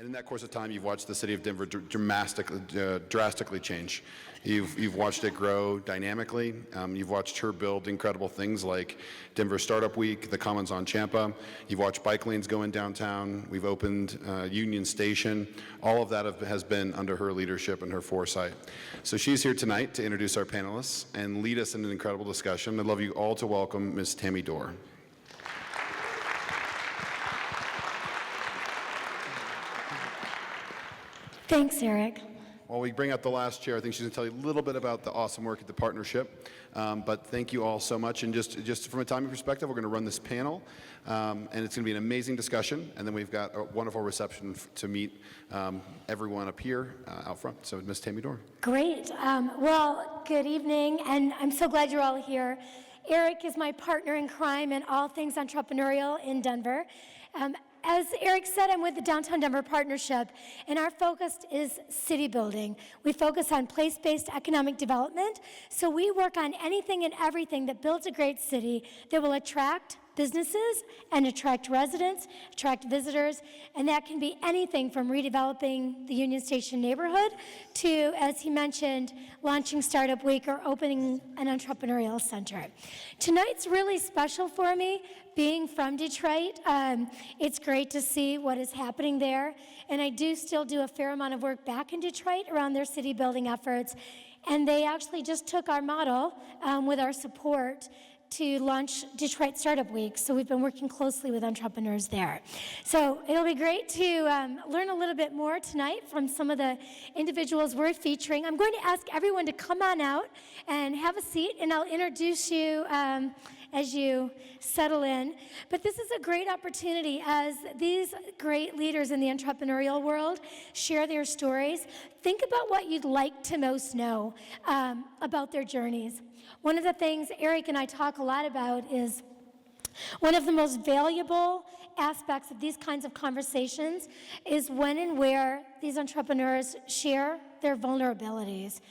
And in that course of time, you've watched the city of Denver drastically change. You've watched it grow dynamically. You've watched her build incredible things like Denver Startup Week, the Commons on Champa. You've watched bike lanes go in downtown. We've opened Union Station. All of that has been under her leadership and her foresight. So she's here tonight to introduce our panelists and lead us in an incredible discussion. I'd love you all to welcome Ms. Tammy Dorr. Thanks, Eric. While we bring out the last chair, I think she's going to tell you a little bit about the awesome work at the partnership. But thank you all so much. And just from a timing perspective, we're going to run this panel, and it's going to be an amazing discussion. And then we've got a wonderful reception to meet everyone up here out front. So, Ms. Tammy Dorr. Great. Well, good evening, and I'm so glad you're all here. Eric is my partner in crime in all things entrepreneurial in Denver. As Eric said, I'm with the Downtown Denver Partnership, and our focus is city building. We focus on place-based economic development, so we work on anything and everything that builds a great city that will attract businesses and attract residents, attract visitors, and that can be anything from redeveloping the Union Station neighborhood to, as he mentioned, launching Startup Week or opening an entrepreneurial center. Tonight's really special for me. Being from Detroit, it's great to see what is happening there, and I do still do a fair amount of work back in Detroit around their city building efforts, and they actually just took our model with our support to launch Detroit Startup Week, so we've been working closely with entrepreneurs there. So it'll be great to learn a little bit more tonight from some of the individuals we're featuring. I'm going to ask everyone to come on out and have a seat, and I'll introduce you as you settle in. But this is a great opportunity as these great leaders in the entrepreneurial world share their stories. Think about what you'd like to most know about their journeys. One of the things Eric and I talk a lot about is one of the most valuable aspects of these kinds of conversations is when and where these entrepreneurs share their vulnerabilities.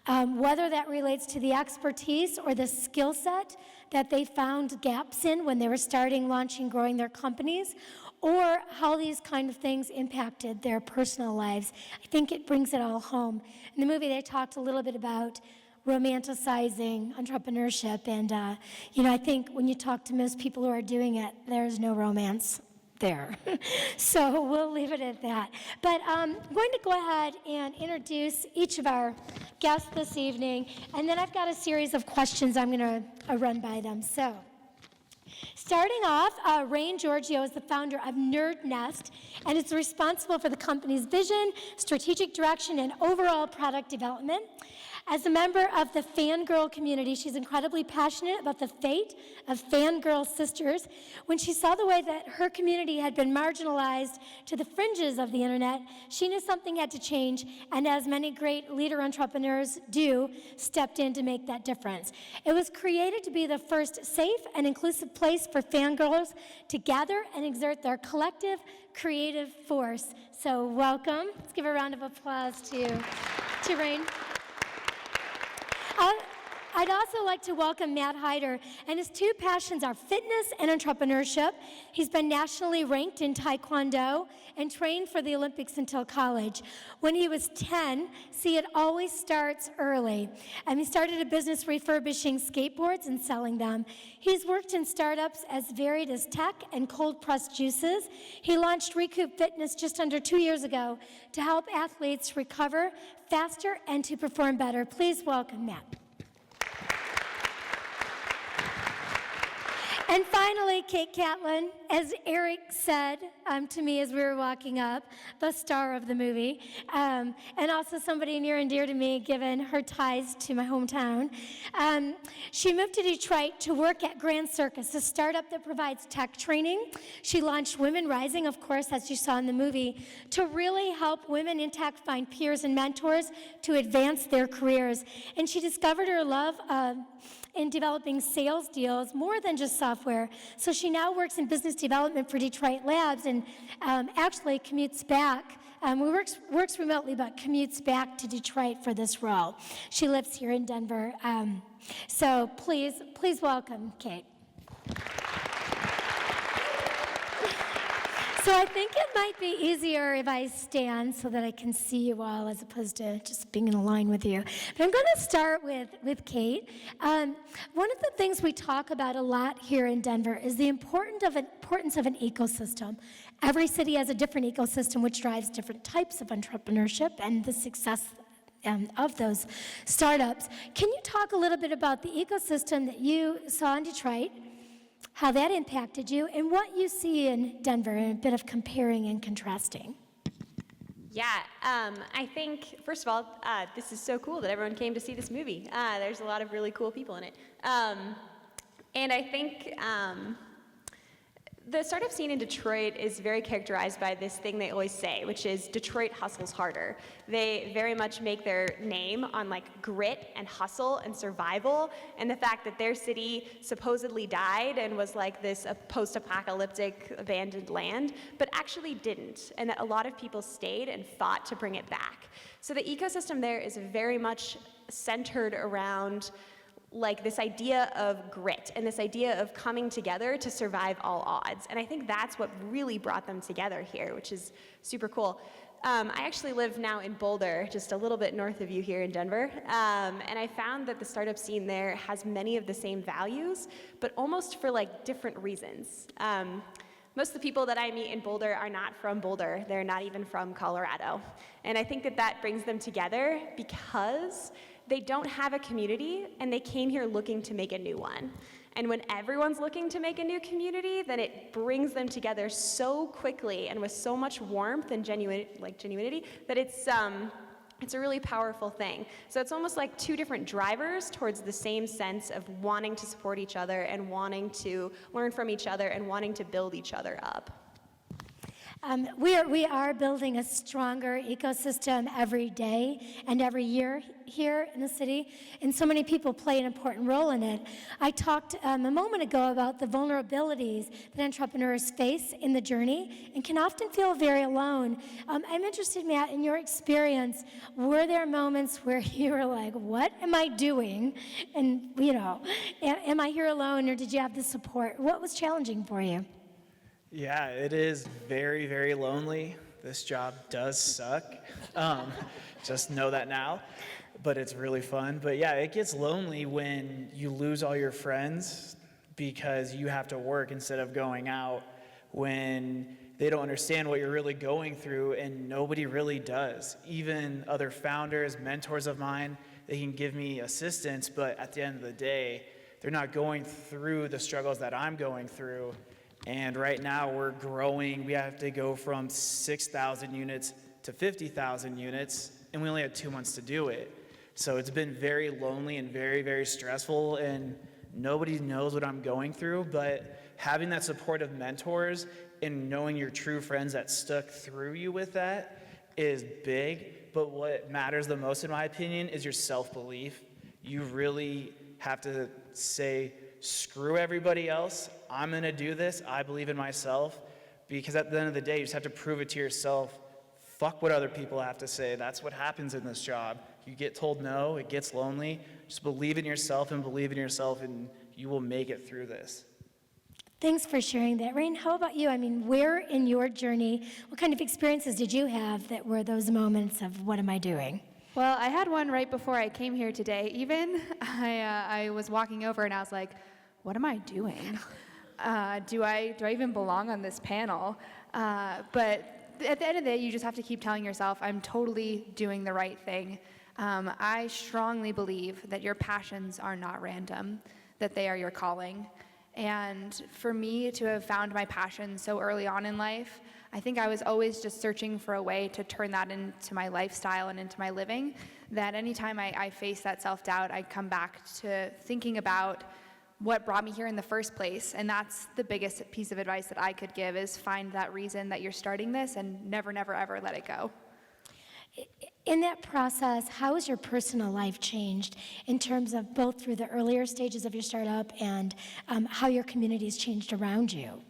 Whether that relates to the expertise or the skill set that they found gaps in when they were starting, launching, growing their companies, or how these kind of things impacted their personal lives. I think it brings it all home. In the movie, they talked a little bit about romanticizing entrepreneurship, and I think when you talk to most people who are doing it, there's no romance there. So we'll leave it at that. But I'm going to go ahead and introduce each of our guests this evening, and then I've got a series of questions I'm going to run by them. So, starting off, Rain Giorgio is the founder of Nerd Nest, and is responsible for the company's vision, strategic direction, and overall product development. As a member of the fangirl community, she's incredibly passionate about the fate of fangirl sisters. When she saw the way that her community had been marginalized to the fringes of the internet, she knew something had to change, and as many great leader entrepreneurs do, stepped in to make that difference. It was created to be the first safe and inclusive place for fangirls to gather and exert their collective creative force. So welcome. Let's give a round of applause to Rain. I'd also like to welcome Matt Hyder, and his two passions are fitness and entrepreneurship. He's been nationally ranked in Taekwondo and trained for the Olympics until college. When he was 10, see, it always starts early. He started a business refurbishing skateboards and selling them. He's worked in startups as varied as tech and cold-pressed juices. He launched Recoup Fitness just under 2 years ago to help athletes recover faster and to perform better. Please welcome Matt. And finally, Kate Catlin, as Eric said to me as we were walking up, the star of the movie, and also somebody near and dear to me given her ties to my hometown. She moved to Detroit to work at Grand Circus, a startup that provides tech training. She launched Women Rising, of course, as you saw in the movie, to really help women in tech find peers and mentors to advance their careers. And she discovered her love in developing sales deals more than just software. So she now works in business development for Detroit Labs and actually commutes back. Works remotely, but commutes back to Detroit for this role. She lives here in Denver. So please welcome Kate. So I think it might be easier if I stand so that I can see you all as opposed to just being in a line with you. But I'm going to start with Kate. One of the things we talk about a lot here in Denver is the importance of an ecosystem. Every city has a different ecosystem which drives different types of entrepreneurship and the success of those startups. Can you talk a little bit about the ecosystem that you saw in Detroit, how that impacted you, and what you see in Denver, and a bit of comparing and contrasting? Yeah, I think, first of all, this is so cool that everyone came to see this movie. There's a lot of really cool people in it. And I think the startup scene in Detroit is very characterized by this thing they always say, which is Detroit hustles harder. They very much make their name on like grit and hustle and survival, and the fact that their city supposedly died and was like this post-apocalyptic abandoned land, but actually didn't, and that a lot of people stayed and fought to bring it back. So the ecosystem there is very much centered around like this idea of grit and this idea of coming together to survive all odds. And I think that's what really brought them together here, which is super cool. I actually live now in Boulder, just a little bit north of you here in Denver, and I found that the startup scene there has many of the same values, but almost for like different reasons. Most of the people that I meet in Boulder are not from Boulder. They're not even from Colorado. And I think that that brings them together because they don't have a community, and they came here looking to make a new one. And when everyone's looking to make a new community, then it brings them together so quickly and with so much warmth and genuinity that it's a really powerful thing. So it's almost like two different drivers towards the same sense of wanting to support each other and wanting to learn from each other and wanting to build each other up. We are building a stronger ecosystem every day and every year here in the city, and so many people play an important role in it. I talked a moment ago about the vulnerabilities that entrepreneurs face in the journey and can often feel very alone. I'm interested, Matt, in your experience, were there moments where you were like, what am I doing? And, am I here alone, or did you have the support? What was challenging for you? Yeah, it is very, very lonely. This job does suck. Just know that now. But it's really fun. But yeah, it gets lonely when you lose all your friends because you have to work instead of going out, when they don't understand what you're really going through, and nobody really does. Even other founders, mentors of mine, they can give me assistance, but at the end of the day, they're not going through the struggles that I'm going through. And right now we're growing. We have to go from 6,000 units to 50,000 units, and we only had 2 months to do it. So it's been very lonely and very, very stressful, and nobody knows what I'm going through, but having that support of mentors and knowing your true friends that stuck through you with that is big. But what matters the most, in my opinion, is your self-belief. You really have to say, screw everybody else, I'm gonna do this, I believe in myself, because at the end of the day, you just have to prove it to yourself. Fuck what other people have to say. That's what happens in this job. You get told no, it gets lonely. Just believe in yourself, and you will make it through this. Thanks for sharing that. Rain, how about you? I mean, where in your journey, what kind of experiences did you have that were those moments of what am I doing? Well, I had one right before I came here today. Even I was walking over and I was like, what am I doing? Do I even belong on this panel? But at the end of the day, you just have to keep telling yourself, I'm totally doing the right thing. I strongly believe that your passions are not random, that they are your calling. And for me to have found my passion so early on in life, I think I was always just searching for a way to turn that into my lifestyle and into my living, that anytime I face that self-doubt, I come back to thinking about what brought me here in the first place. And that's the biggest piece of advice that I could give, is find that reason that you're starting this and never, never, ever let it go. In that process, how has your personal life changed in terms of both through the earlier stages of your startup and how your community has changed around you?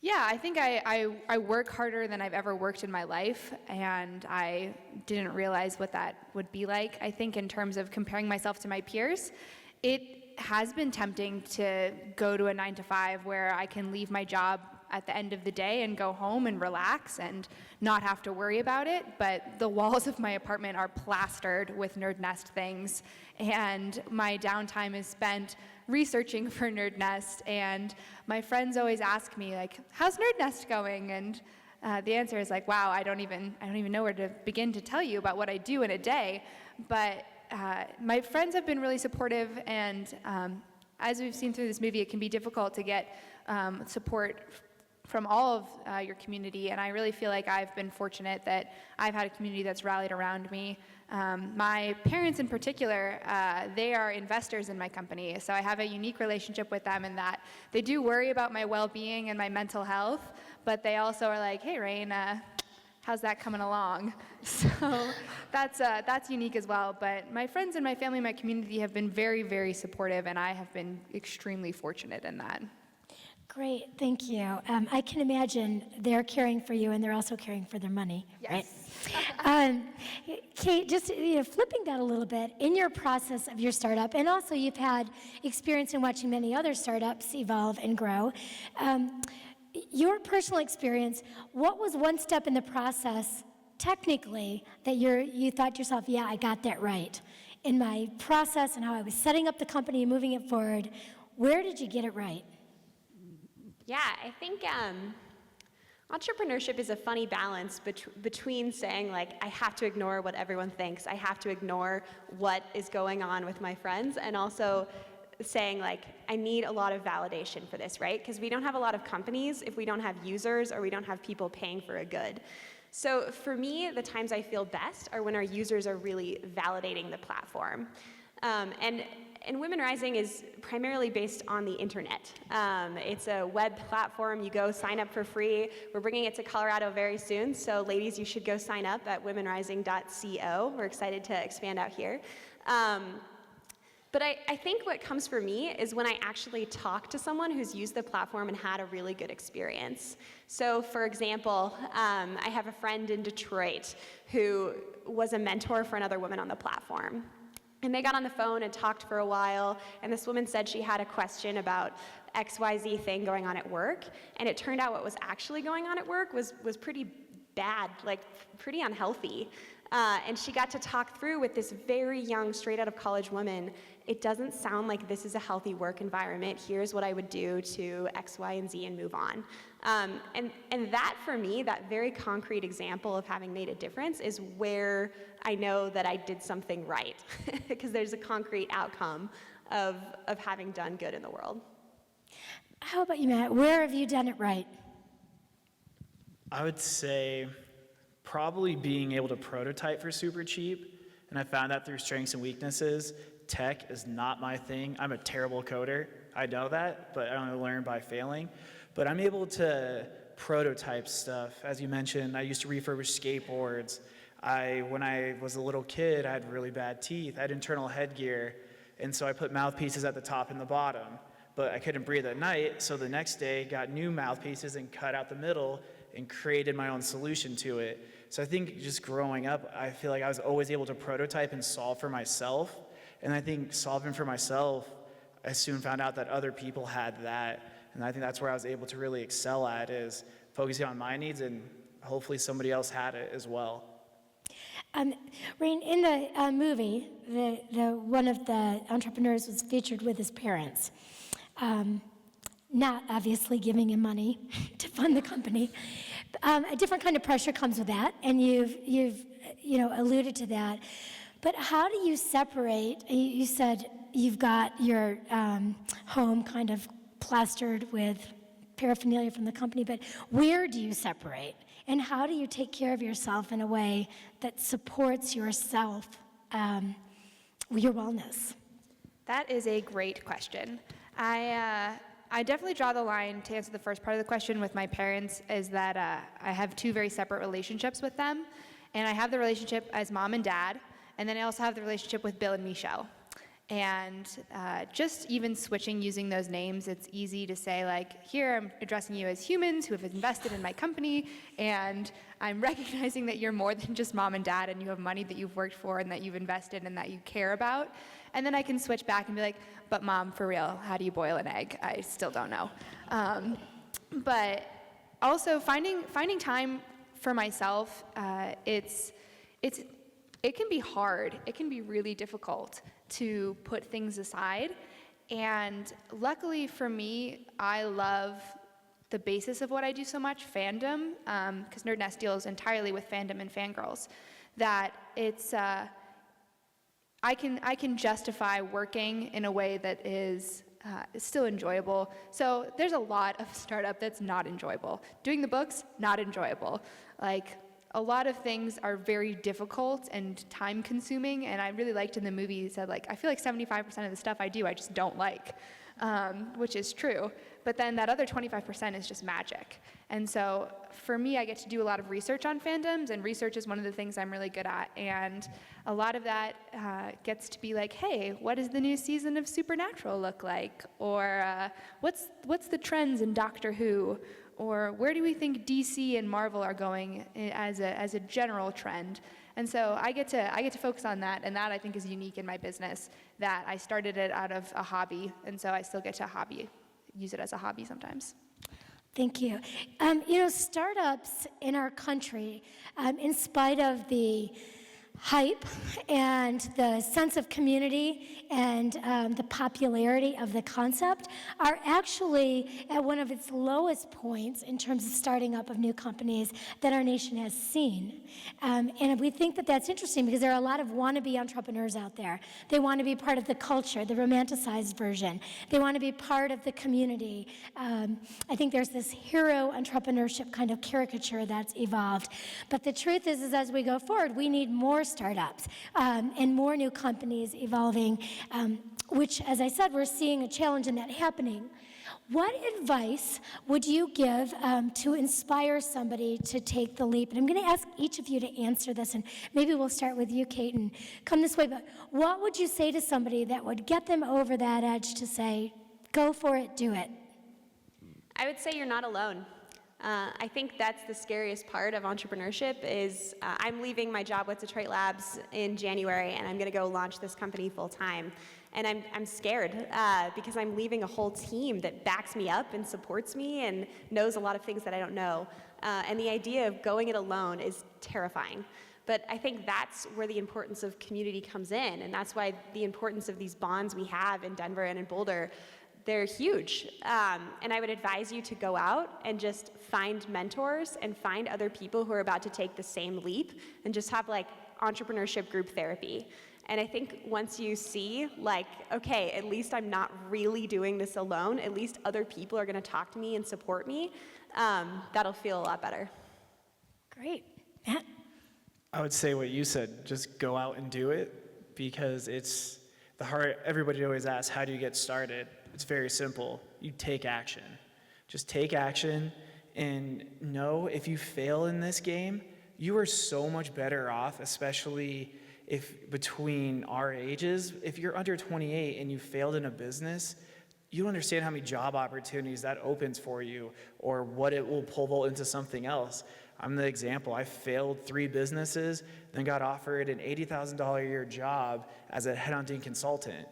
Yeah, I think I work harder than I've ever worked in my life, and I didn't realize what that would be like. I think in terms of comparing myself to my peers, it has been tempting to go to a 9 to 5 where I can leave my job at the end of the day and go home and relax and not have to worry about it. But the walls of my apartment are plastered with Nerd Nest things, and my downtime is spent researching for Nerd Nest. And my friends always ask me, like, how's Nerd Nest going? And the answer is like, wow, I don't even know where to begin to tell you about what I do in a day. But my friends have been really supportive, and as we've seen through this movie, it can be difficult to get support from all of your community, and I really feel like I've been fortunate that I've had a community that's rallied around me. My parents in particular, they are investors in my company, so I have a unique relationship with them in that they do worry about my well-being and my mental health, but they also are like, hey, Rain, how's that coming along? So that's unique as well. But my friends and my family, my community have been very, very supportive, and I have been extremely fortunate in that. Great, thank you. I can imagine they're caring for you and they're also caring for their money, right? Kate, just flipping that a little bit, in your process of your startup, and also you've had experience in watching many other startups evolve and grow, your personal experience, what was one step in the process technically that you thought to yourself, yeah, I got that right? In my process and how I was setting up the company and moving it forward, where did you get it right? Yeah, I think entrepreneurship is a funny balance between saying, like, I have to ignore what everyone thinks, I have to ignore what is going on with my friends, and also saying, like, I need a lot of validation for this, right? Because we don't have a lot of companies if we don't have users or we don't have people paying for a good. So for me, the times I feel best are when our users are really validating the platform. And Women Rising is primarily based on the internet. It's a web platform. You go sign up for free. We're bringing it to Colorado very soon, so ladies, you should go sign up at womenrising.co. We're excited to expand out here. But I think what comes for me is when I actually talk to someone who's used the platform and had a really good experience. So for example, I have a friend in Detroit who was a mentor for another woman on the platform. And they got on the phone and talked for a while, and this woman said she had a question about XYZ thing going on at work, and it turned out what was actually going on at work was pretty bad, like pretty unhealthy. And she got to talk through with this very young, straight out of college woman, it doesn't sound like this is a healthy work environment. Here's what I would do to X, Y, and Z and move on. And that, for me, that very concrete example of having made a difference is where I know that I did something right, because there's a concrete outcome of having done good in the world. How about you, Matt? Where have you done it right? I would say probably being able to prototype for super cheap, and I found that through strengths and weaknesses. Tech is not my thing. I'm a terrible coder. I know that, but I only learn by failing. But I'm able to prototype stuff. As you mentioned, I used to refurbish skateboards. When I was a little kid, I had really bad teeth. I had internal headgear, and so I put mouthpieces at the top and the bottom. But I couldn't breathe at night, so the next day got new mouthpieces and cut out the middle and created my own solution to it. So I think just growing up, I feel like I was always able to prototype and solve for myself. And I think solving for myself, I soon found out that other people had that. And I think that's where I was able to really excel at, is focusing on my needs, and hopefully somebody else had it as well. Rain, in the movie, one of the entrepreneurs was featured with his parents, not obviously giving him money to fund the company. A different kind of pressure comes with that, and you've alluded to that. But how do you separate? You said you've got your home kind of plastered with paraphernalia from the company, but where do you separate? And how do you take care of yourself in a way that supports yourself, your wellness? That is a great question. I definitely draw the line, to answer the first part of the question, with my parents, is that I have two very separate relationships with them. And I have the relationship as mom and dad, and then I also have the relationship with Bill and Michelle. And just even switching using those names, it's easy to say like, here I'm addressing you as humans who have invested in my company, and I'm recognizing that you're more than just mom and dad, and you have money that you've worked for and that you've invested and that you care about. And then I can switch back and be like, but mom, for real, how do you boil an egg? I still don't know. But also finding time for myself, it can be hard. It can be really difficult to put things aside. And luckily for me, I love the basis of what I do so much, fandom, because Nerd Nest deals entirely with fandom and fangirls, that it's, I can justify working in a way that is still enjoyable. So there's a lot of startup that's not enjoyable. Doing the books, not enjoyable. Like, a lot of things are very difficult and time consuming, and I really liked in the movie, he said, like, I feel like 75% of the stuff I do, I just don't like, which is true. But then that other 25% is just magic. And so for me, I get to do a lot of research on fandoms, and research is one of the things I'm really good at. And a lot of that gets to be like, hey, what does the new season of Supernatural look like? Or what's the trends in Doctor Who? Or where do we think DC and Marvel are going as a general trend? And so I get to focus on that, and that I think is unique in my business, that I started it out of a hobby, and so I still get to use it as a hobby sometimes. Thank you. Startups in our country, in spite of the hype and the sense of community and the popularity of the concept, are actually at one of its lowest points in terms of starting up of new companies that our nation has seen. And we think that that's interesting because there are a lot of wannabe entrepreneurs out there. They want to be part of the culture, the romanticized version. They want to be part of the community. I think there's this hero entrepreneurship kind of caricature that's evolved. But the truth is as we go forward, we need more startups and more new companies evolving, which, as I said, we're seeing a challenge in that happening. What advice would you give to inspire somebody to take the leap? And I'm going to ask each of you to answer this, and maybe we'll start with you, Kate, and come this way. But what would you say to somebody that would get them over that edge to say, go for it, do it? I would say you're not alone. I think that's the scariest part of entrepreneurship is I'm leaving my job with Detroit Labs in January, and I'm going to go launch this company full time. And I'm scared because I'm leaving a whole team that backs me up and supports me and knows a lot of things that I don't know. And the idea of going it alone is terrifying. But I think that's where the importance of community comes in, and that's why the importance of these bonds we have in Denver and in Boulder, they're huge. And I would advise you to go out and just find mentors and find other people who are about to take the same leap and just have like entrepreneurship group therapy. And I think once you see like, okay, at least I'm not really doing this alone, at least other people are gonna talk to me and support me, that'll feel a lot better. Great. Matt? I would say what you said, just go out and do it, because it's the hard, everybody always asks, how do you get started? It's very simple. You take action. Just take action, and know if you fail in this game, you are so much better off, especially if between our ages. If you're under 28 and you failed in a business, you don't understand how many job opportunities that opens for you, or what it will pull into something else. I'm the example. I failed 3 businesses, then got offered an $80,000 a year job as a headhunting consultant.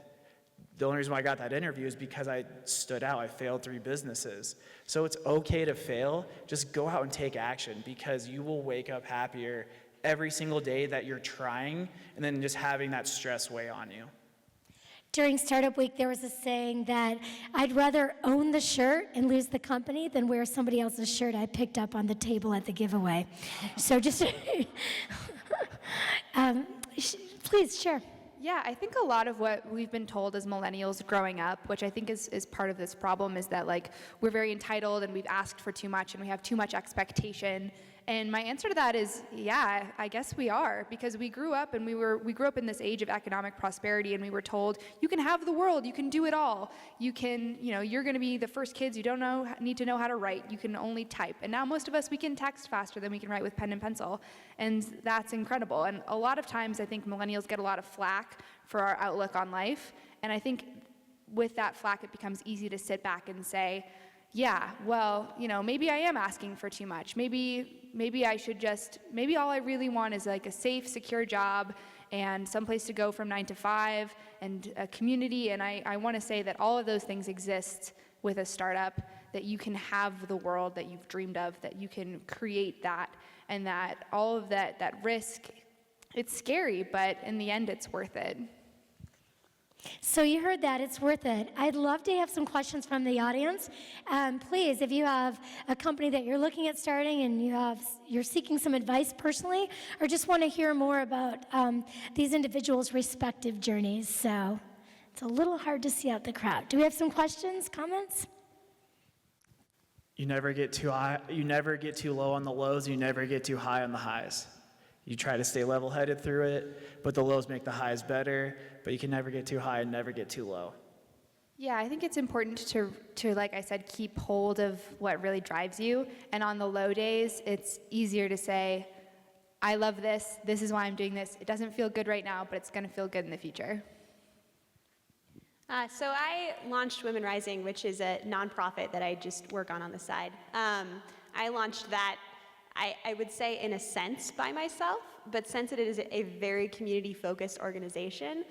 The only reason why I got that interview is because I stood out. I failed 3 businesses. So it's okay to fail. Just go out and take action, because you will wake up happier every single day that you're trying, and then just having that stress weigh on you. During Startup Week, there was a saying that I'd rather own the shirt and lose the company than wear somebody else's shirt I picked up on the table at the giveaway. So just, please share. Yeah, I think a lot of what we've been told as millennials growing up, which I think is part of this problem, is that like we're very entitled and we've asked for too much and we have too much expectation. And my answer to that is, yeah, I guess we are, because we grew up and we grew up in this age of economic prosperity, and we were told, you can have the world, you can do it all. You can, you're going to be the first kids, you need to know how to write, you can only type. And now most of us, we can text faster than we can write with pen and pencil. And that's incredible. And a lot of times I think millennials get a lot of flack for our outlook on life. And I think with that flack, it becomes easy to sit back and say, yeah, well, maybe I am asking for too much. Maybe I should maybe all I really want is like a safe, secure job and someplace to go from 9 to 5 and a community. And I want to say that all of those things exist with a startup, that you can have the world that you've dreamed of, that you can create that, and that all of that risk, it's scary, but in the end, it's worth it. So you heard that, it's worth it. I'd love to have some questions from the audience. Please, if you have a company that you're looking at starting and you're seeking some advice personally, or just want to hear more about these individuals' respective journeys. So it's a little hard to see out the crowd. Do we have some questions, comments? You never get too high, you never get too low on the lows, you never get too high on the highs. You try to stay level-headed through it, but the lows make the highs better, but you can never get too high and never get too low. Yeah, I think it's important to, like I said, keep hold of what really drives you. And on the low days, it's easier to say, I love this, this is why I'm doing this. It doesn't feel good right now, but it's going to feel good in the future. So I launched Women Rising, which is a nonprofit that I just work on the side. I launched that, I would say, in a sense by myself, but since it is a very community-focused organization,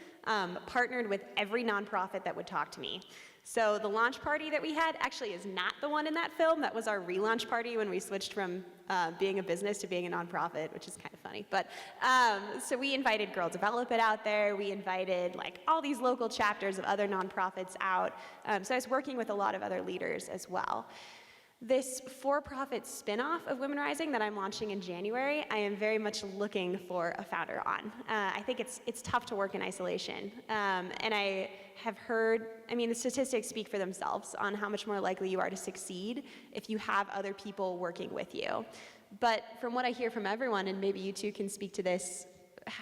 partnered with every nonprofit that would talk to me. So the launch party that we had actually is not the one in that film. That was our relaunch party when we switched from being a business to being a nonprofit, which is kind of funny. But so we invited Girl Develop It out there. We invited like all these local chapters of other nonprofits out. So I was working with a lot of other leaders as well. This for-profit spin-off of Women Rising that I'm launching in January, I am very much looking for a founder on. I think it's tough to work in isolation. And I have heard, the statistics speak for themselves on how much more likely you are to succeed if you have other people working with you. But from what I hear from everyone, and maybe you two can speak to this,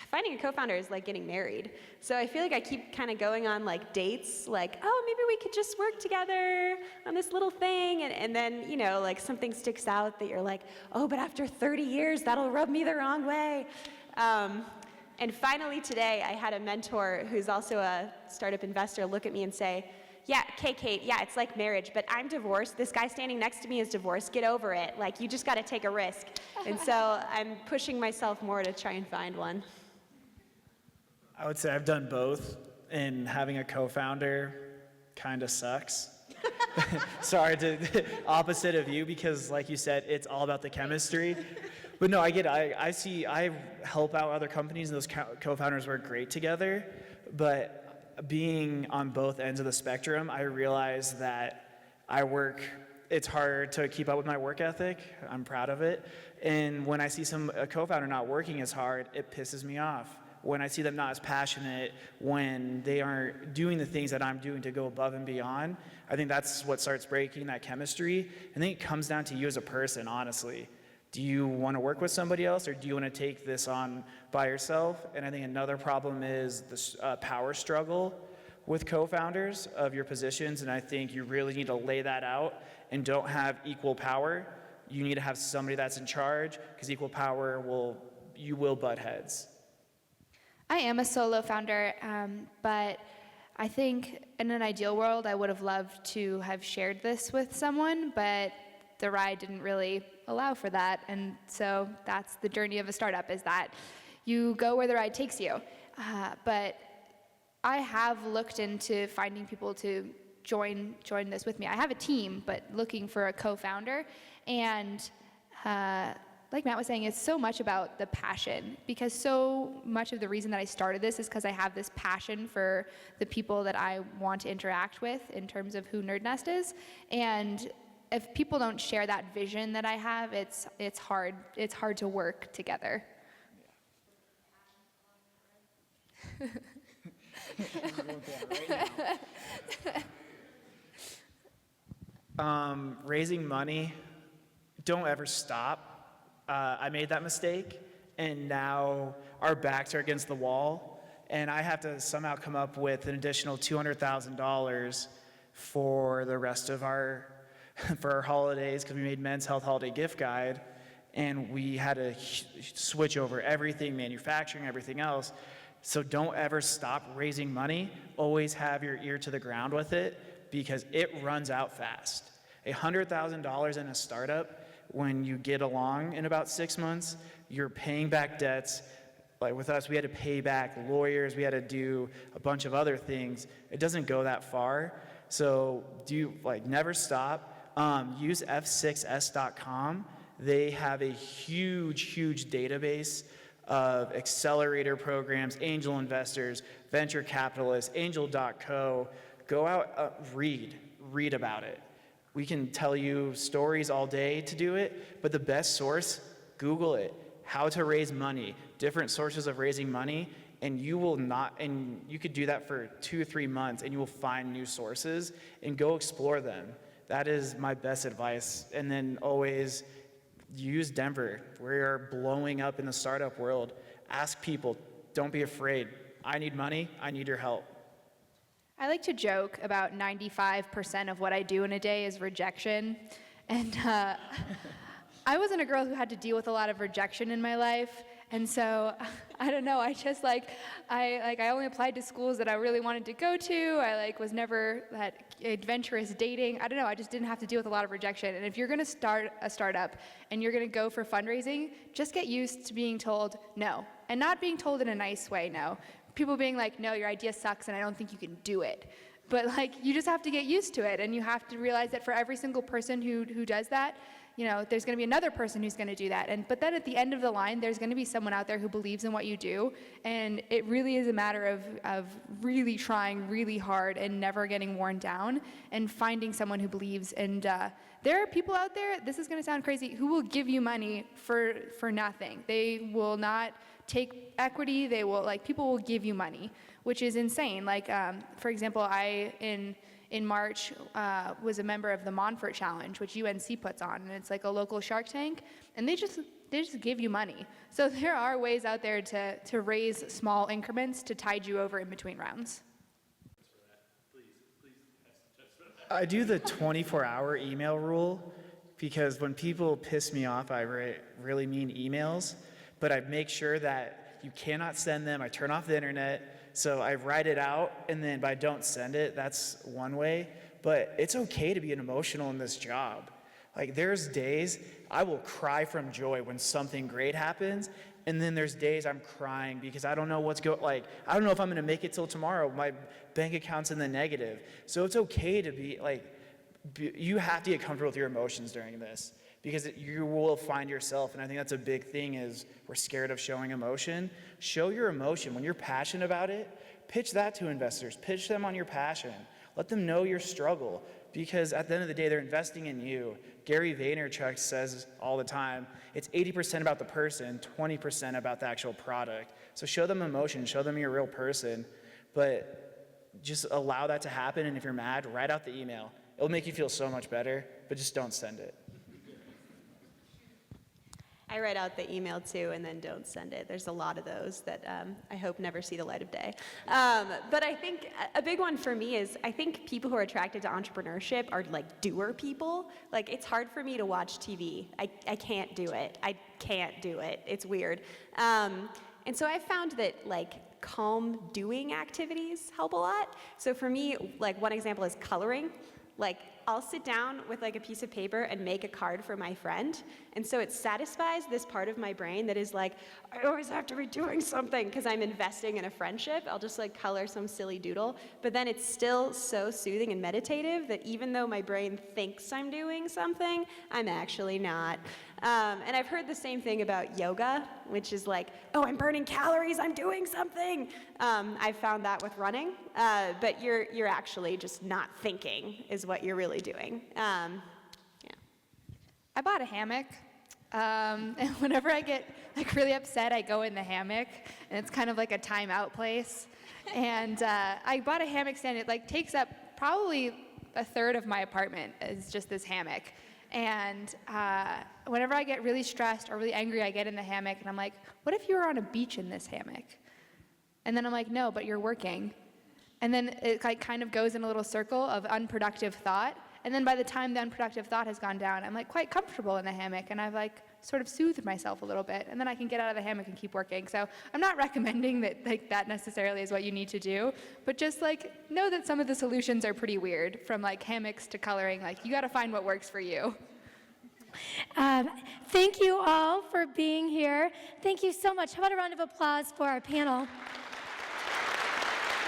finding a co-founder is like getting married. So I feel like I keep kind of going on like dates, like, oh, maybe we could just work together on this little thing. And then, like something sticks out that you're like, oh, but after 30 years, that'll rub me the wrong way. And finally today, I had a mentor who's also a startup investor look at me and say, yeah, Kate, yeah, it's like marriage, but I'm divorced. This guy standing next to me is divorced. Get over it. Like, you just got to take a risk. And so I'm pushing myself more to try and find one. I would say I've done both, and having a co-founder kind of sucks. Sorry, opposite of you, because like you said, it's all about the chemistry. But no, I get it. I help out other companies, and those co-founders work great together, but being on both ends of the spectrum, I realize that it's hard to keep up with my work ethic. I'm proud of it. And when I see a co-founder not working as hard, it pisses me off. When I see them not as passionate, when they aren't doing the things that I'm doing to go above and beyond, I think that's what starts breaking that chemistry. I think it comes down to you as a person, honestly. Do you want to work with somebody else, or do you want to take this on by yourself? And I think another problem is the power struggle with co-founders of your positions, and I think you really need to lay that out and don't have equal power. You need to have somebody that's in charge, because equal power you will butt heads. I am a solo founder, but I think in an ideal world, I would have loved to have shared this with someone, but the ride didn't really allow for that. And so that's the journey of a startup, is that you go where the ride takes you. But I have looked into finding people to join this with me. I have a team, but looking for a co-founder. And like Matt was saying, it's so much about the passion, because so much of the reason that I started this is because I have this passion for the people that I want to interact with in terms of who Nerd Nest is. And if people don't share that vision that I have, it's hard to work together. Raising money, don't ever stop. I made that mistake, and now our backs are against the wall, and I have to somehow come up with an additional $200,000 for the rest of our holidays, because we made Men's Health Holiday Gift Guide, and we had to switch over everything, manufacturing, everything else. So don't ever stop raising money. Always have your ear to the ground with it, because it runs out fast. $100,000 in a startup, when you get along in about 6 months, you're paying back debts. Like with us, we had to pay back lawyers, we had to do a bunch of other things. It doesn't go that far. So never stop. Use f6s.com. They have a huge database of accelerator programs, angel investors, venture capitalists, angel.co. Go out, read about it. We can tell you stories all day to do it, but the best source, Google it. How to raise money, different sources of raising money, and you could do that for 2 or 3 months, and you will find new sources, and go explore them. That is my best advice. And then always use Denver. We are blowing up in the startup world. Ask people, don't be afraid. I need money, I need your help. I like to joke about 95% of what I do in a day is rejection. And I wasn't a girl who had to deal with a lot of rejection in my life. And so, I don't know, I just I only applied to schools that I really wanted to go to. I was never that adventurous dating. I don't know, I just didn't have to deal with a lot of rejection. And if you're gonna start a startup and you're gonna go for fundraising, just get used to being told no. And not being told in a nice way, no. People being like, no, your idea sucks and I don't think you can do it. But you just have to get used to it, and you have to realize that for every single person who does that, there's going to be another person who's going to do that. But then at the end of the line, there's going to be someone out there who believes in what you do, and it really is a matter of really trying really hard and never getting worn down and finding someone who believes. And there are people out there, this is going to sound crazy, who will give you money for nothing. They will not take equity. They will people will give you money, which is insane. For example, I in March was a member of the Monfort Challenge, which UNC puts on, and it's like a local Shark Tank, and they just give you money. So there are ways out there to raise small increments to tide you over in between rounds. I do the 24-hour email rule, because when people piss me off, I write really mean emails, but I make sure that you cannot send them. I turn off the internet. So I write it out, and then I don't send it. That's one way. But it's okay to be emotional in this job. There's days I will cry from joy when something great happens, and then there's days I'm crying because I don't know I don't know if I'm going to make it till tomorrow. My bank account's in the negative. So it's okay to be you have to get comfortable with your emotions during this, because you will find yourself, and I think that's a big thing, is we're scared of showing emotion. Show your emotion. When you're passionate about it, pitch that to investors. Pitch them on your passion. Let them know your struggle, because at the end of the day, they're investing in you. Gary Vaynerchuk says all the time, it's 80% about the person, 20% about the actual product. So show them emotion, show them you're a real person, but just allow that to happen, and if you're mad, write out the email. It'll make you feel so much better, but just don't send it. I write out the email too and then don't send it. There's a lot of those that I hope never see the light of day. But I think a big one for me is, I think people who are attracted to entrepreneurship are doer people. It's hard for me to watch TV. I can't do it. I can't do it. It's weird. And so I found that calm doing activities help a lot. So for me, one example is coloring. I'll sit down with a piece of paper and make a card for my friend. And so it satisfies this part of my brain that is I always have to be doing something because I'm investing in a friendship. I'll just color some silly doodle. But then it's still so soothing and meditative that even though my brain thinks I'm doing something, I'm actually not. And I've heard the same thing about yoga, which is oh, I'm burning calories, I'm doing something. I've found that with running, but you're actually just not thinking is what you're really doing. Yeah. I bought a hammock, and whenever I get really upset, I go in the hammock, and it's kind of like a timeout place. And I bought a hammock stand. It takes up probably a third of my apartment is just this hammock. And whenever I get really stressed or really angry, I get in the hammock and I'm like, what if you were on a beach in this hammock? And then I'm like, no, but you're working. And then it like kind of goes in a little circle of unproductive thought. And then by the time the unproductive thought has gone down, I'm like quite comfortable in the hammock and I've like sort of soothed myself a little bit. And then I can get out of the hammock and keep working. So I'm not recommending that like that necessarily is what you need to do, but just like know that some of the solutions are pretty weird, from like hammocks to coloring. Like you got to find what works for you. Thank you all for being here. Thank you so much. How about a round of applause for our panel?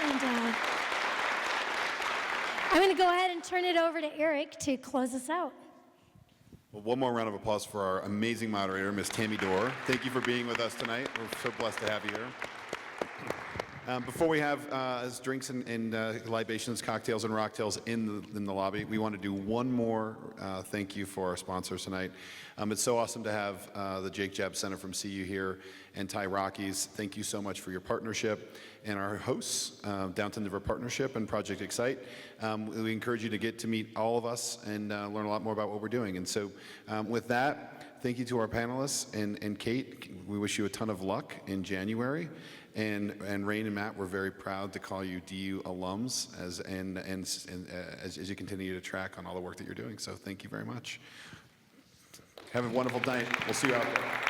And I'm going to go ahead and turn it over to Eric to close us out. Well, one more round of applause for our amazing moderator, Ms. Tammy Dorr. Thank you for being with us tonight. We're so blessed to have you here. Before we have drinks and libations, cocktails, and rocktails in the lobby, we want to do one more thank you for our sponsors tonight. It's so awesome to have the Jake Jab Center from CU here and Thai Rockies. Thank you so much for your partnership. And our hosts, Downtown Denver Partnership and Project X-ITE. We encourage you to get to meet all of us and learn a lot more about what we're doing. And so with that, thank you to our panelists. And Kate, we wish you a ton of luck in January. And Rain and Matt, we're very proud to call you DU alums as you continue to track on all the work that you're doing. So thank you very much. Have a wonderful night. We'll see you out there.